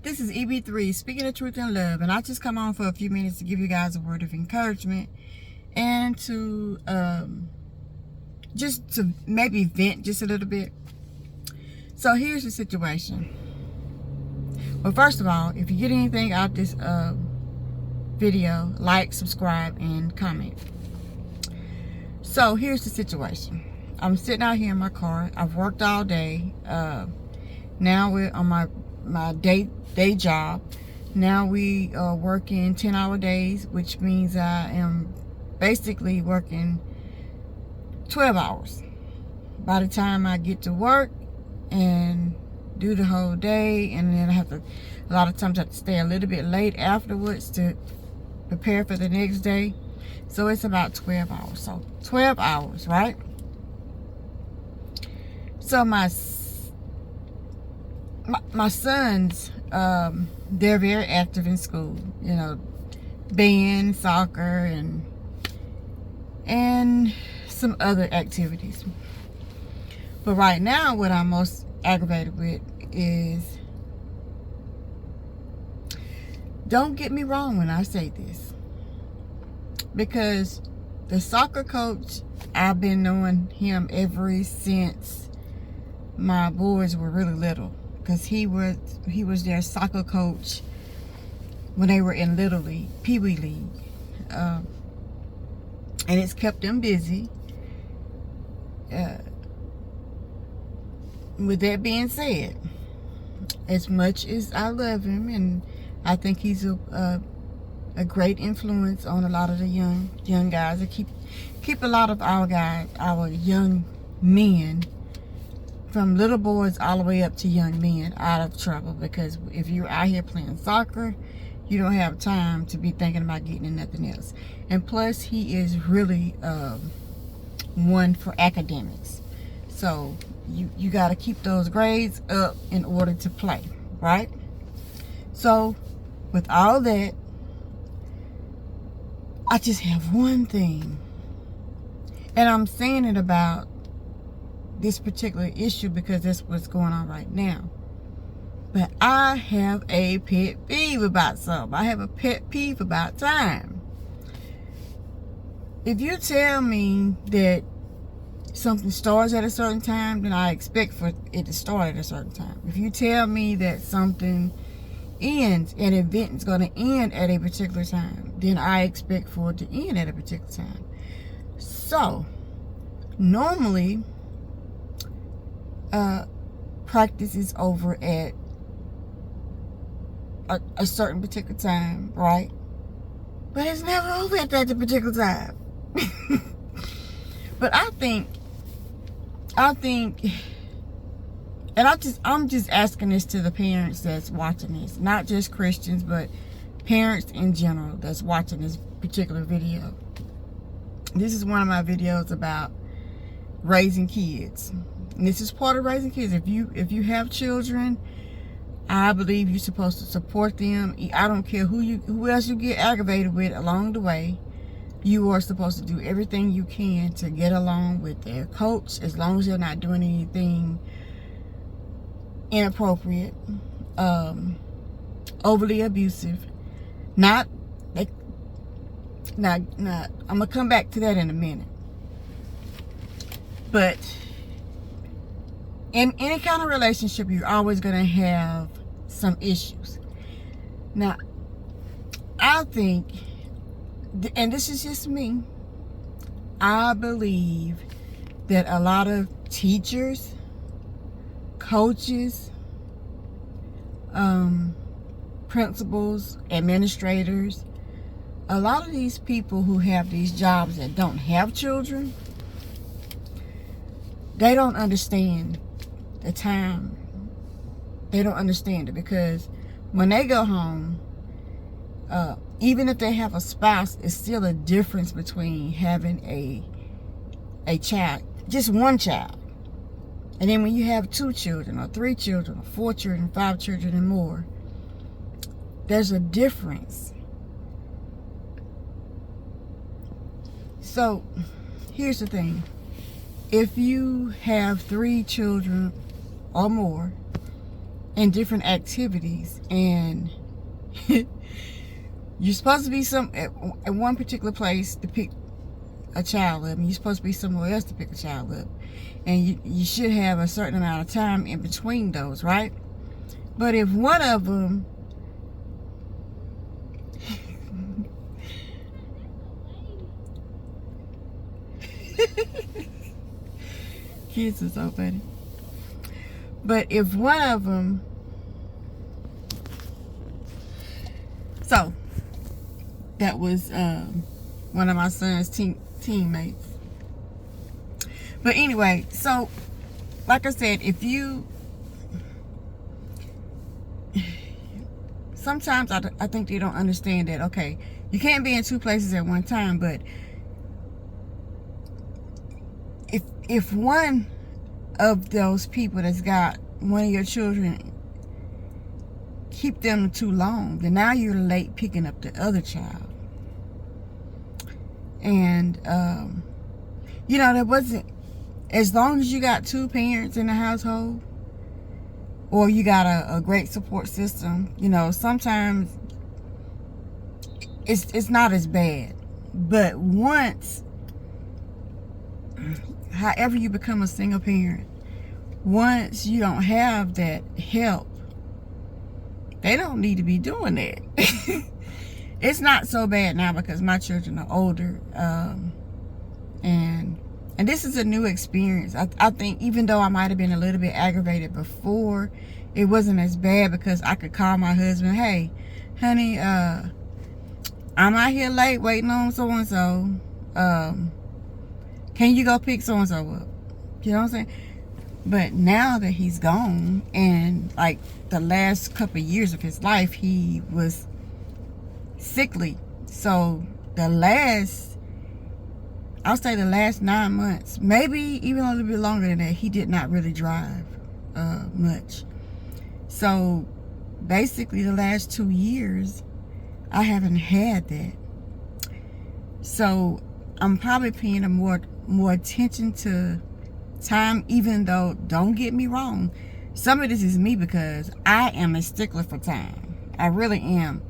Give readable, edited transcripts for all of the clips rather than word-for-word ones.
This is EB3, speaking the truth in love, and I just come on for a few minutes to give you guys a word of encouragement and to just to maybe vent just a little bit. So here's the situation. Well, first of all, if you get anything out of this video, like, subscribe, and comment. So here's the situation. I'm sitting out here in my car. I've worked all day. Now we're on my day job. Now we are working 10-hour days, which means I am basically working 12 hours. By the time I get to work and do the whole day, and then a lot of times I have to stay a little bit late afterwards to prepare for the next day. So it's about 12 hours. So 12 hours, right? So my sons, they're very active in school, you know, band, soccer, and some other activities. But right now, what I'm most aggravated with is, don't get me wrong when I say this, because the soccer coach, I've been knowing him ever since my boys were really little, because he was their soccer coach when they were in Little League, Pee Wee League, and it's kept them busy. With that being said, as much as I love him, and I think he's a great influence on a lot of the young guys, that keep a lot of our young men, from little boys all the way up to young men, out of trouble. Because if you're out here playing soccer, you don't have time to be thinking about getting in nothing else. And plus, he is really one for academics. So you got to keep those grades up in order to play, right? So with all that, I just have one thing, and I'm saying it about this particular issue because that's what's going on right now. But I have a pet peeve about something. I have a pet peeve about time. If you tell me that something starts at a certain time, then I expect for it to start at a certain time. If you tell me that something ends, an event is going to end at a particular time, then I expect for it to end at a particular time. So normally practice is over at a certain particular time, right? But it's never over at that particular time. But I think, and I'm just asking this to the parents that's watching this, not just Christians, but parents in general that's watching this particular video. This is one of my videos about raising kids. And this is part of raising kids. If you have children, I believe you're supposed to support them. I don't care who else you get aggravated with along the way. You are supposed to do everything you can to get along with their coach, as long as they're not doing anything inappropriate, overly abusive. I'm gonna come back to that in a minute. But in any kind of relationship, you're always gonna have some issues. Now, I think, and this is just me, I believe that a lot of teachers, coaches, principals, administrators, a lot of these people who have these jobs that don't have children, they don't understand the time. They don't understand it, because when they go home, even if they have a spouse, it's still a difference between having a child, just one child, and then when you have 2 children or 3 children or 4 children, 5 children and more, there's a difference. So here's the thing. If you have 3 children or more, in different activities, and you're supposed to be at one particular place to pick a child up, and you're supposed to be somewhere else to pick a child up, and you should have a certain amount of time in between those, right? But if one of them kids are so funny. But if one of them, so that was one of my son's teammates. But anyway, so like I said, if you, sometimes I think they don't understand that, okay, you can't be in two places at one time, but if one of those people that's got one of your children, keep them too long, then now you're late picking up the other child. And you know, there wasn't, as long as you got two parents in the household, or you got a great support system, you know, sometimes it's not as bad. But once, however you become a single parent, once you don't have that help, they don't need to be doing that. It's not so bad now because my children are older, and this is a new experience. I think even though I might have been a little bit aggravated before, it wasn't as bad because I could call my husband, hey, honey, I'm out here late waiting on so-and-so. Can you go pick so-and-so up? You know what I'm saying? But now that he's gone, and like the last couple of years of his life, he was sickly. So I'll say the last 9 months, maybe even a little bit longer than that, he did not really drive much. So basically the last 2 years, I haven't had that. So I'm probably paying more attention to time, even though, don't get me wrong, some of this is me because I am a stickler for time. I really am.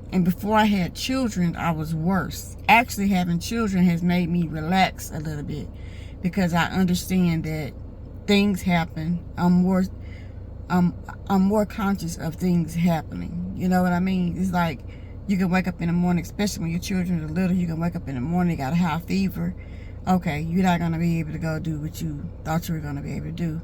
And before I had children, I was worse. Actually, having children has made me relax a little bit because I understand that things happen. I'm more conscious of things happening. You know what I mean? It's like you can wake up in the morning, especially when your children are little, you can wake up in the morning, you got a high fever. Okay, you're not going to be able to go do what you thought you were going to be able to do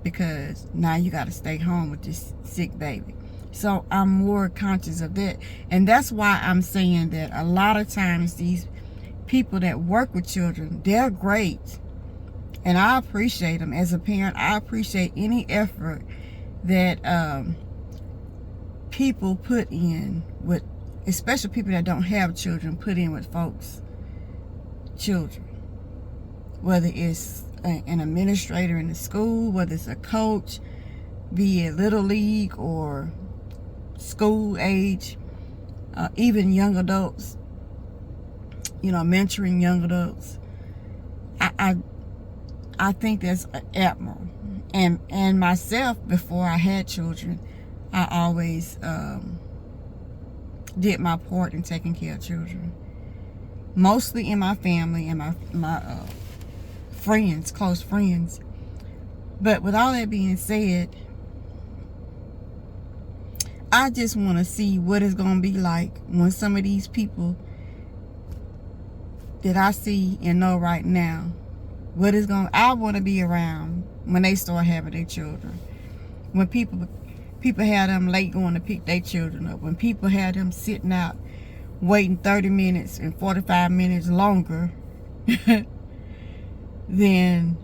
because now you got to stay home with this sick baby. So I'm more conscious of that. And that's why I'm saying that a lot of times these people that work with children, they're great. And I appreciate them. As a parent, I appreciate any effort that people put in with, especially people that don't have children, put in with folks' children. Whether it's an administrator in the school, whether it's a coach, be it Little League or school age, even young adults, you know, mentoring young adults. I think that's admirable. And myself, before I had children, I always did my part in taking care of children. Mostly in my family and my friends, close friends. But with all that being said, I just want to see what it's going to be like when some of these people that I see and know right now, I want to be around when they start having their children. When people have them late going to pick their children up. When people have them sitting out waiting 30 minutes and 45 minutes longer than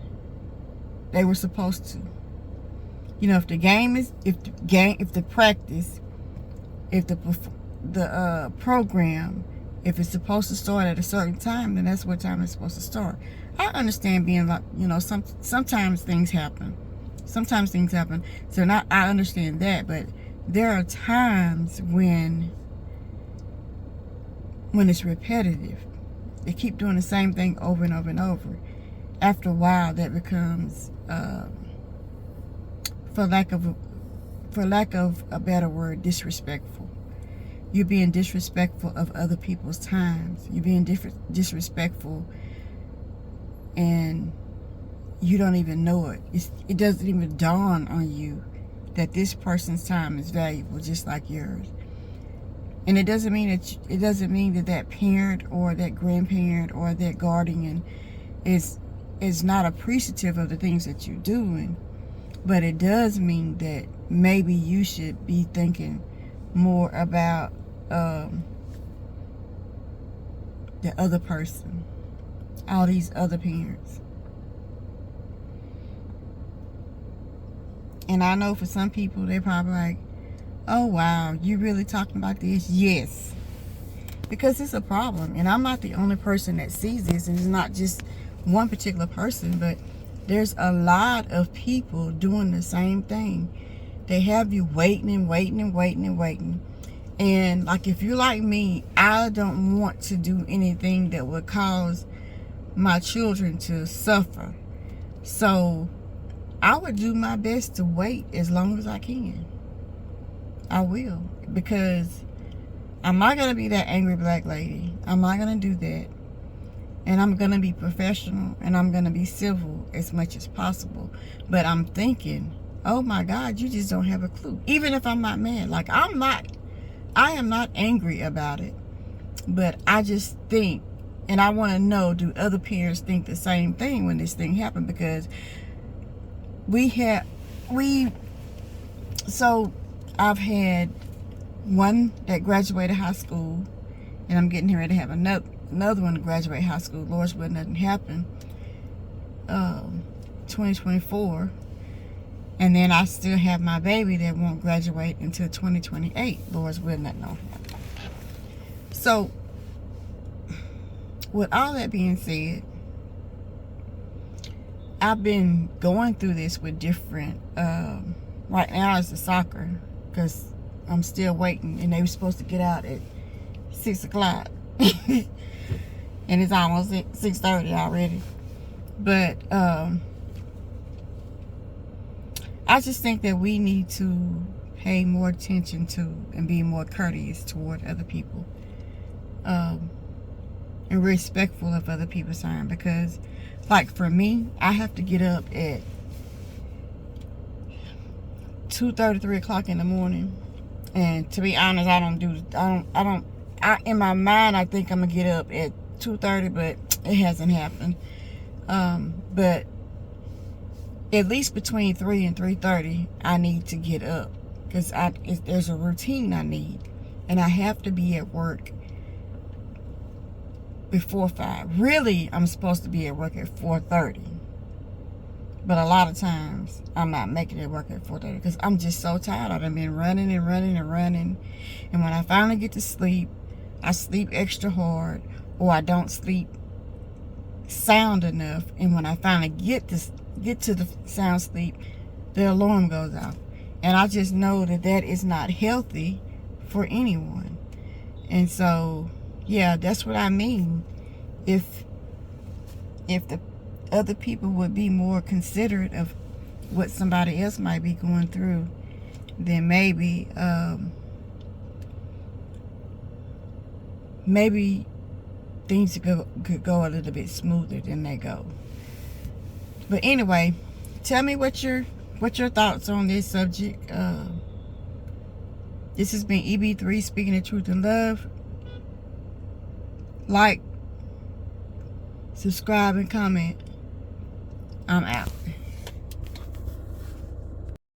they were supposed to. You know, if the practice, if the program, if it's supposed to start at a certain time, then that's what time it's supposed to start. I understand being like, you know, sometimes things happen. Sometimes things happen. So I understand that, but there are times when it's repetitive. They keep doing the same thing over and over and over. After a while, that becomes for lack of a better word, disrespectful. You're being disrespectful of other people's times. You're being disrespectful, and you don't even know it. It doesn't even dawn on you that this person's time is valuable, just like yours. And it doesn't mean that that parent or that grandparent or that guardian is not appreciative of the things that you're doing, but it does mean that maybe you should be thinking more about the other person, all these other parents. And I know for some people, they're probably like, oh wow, you really talking about this? Yes, because it's a problem, and I'm not the only person that sees this, and it's not just one particular person, but there's a lot of people doing the same thing. They have you waiting and waiting and waiting and waiting. And like, if you're like me, I don't want to do anything that would cause my children to suffer. So I would do my best to wait as long as I can. I will, because I'm not going to be that angry black lady. I'm not going to do that. And I'm going to be professional, and I'm going to be civil as much as possible. But I'm thinking, oh my God, you just don't have a clue. Even if I'm not mad, like I am not angry about it. But I just think, and I want to know, do other parents think the same thing when this thing happened? Because so I've had one that graduated high school, and I'm getting ready to have another one to graduate high school. Lord's will, nothing happen. 2024. And then I still have my baby that won't graduate until 2028. Lord's will, nothing happen. So, with all that being said, I've been going through this with different, right now it's the soccer, because I'm still waiting, and they were supposed to get out at 6 o'clock. And it's almost 6:30 already. But I just think that we need to pay more attention to and be more courteous toward other people, and respectful of other people's time. Because like for me, I have to get up at 2:30, 3 o'clock in the morning. And to be honest, in my mind, I think I'm gonna get up at 2:30, but it hasn't happened. But at least between 3 and 3:30, I need to get up, because there's a routine I need, and I have to be at work before 5. Really, I'm supposed to be at work at 4:30, but a lot of times I'm not making it work at 4:30 because I'm just so tired. I've been running and running and running, and when I finally get to sleep, I sleep extra hard, or I don't sleep sound enough. And when I finally get to the sound sleep, the alarm goes off, and I just know that is not healthy for anyone. And so, yeah, that's what I mean. If the other people would be more considerate of what somebody else might be going through, then maybe things could go a little bit smoother than they go. But anyway, tell me what your thoughts on this subject. This has been EB3 speaking the truth in love. Like, subscribe, and comment. I'm out.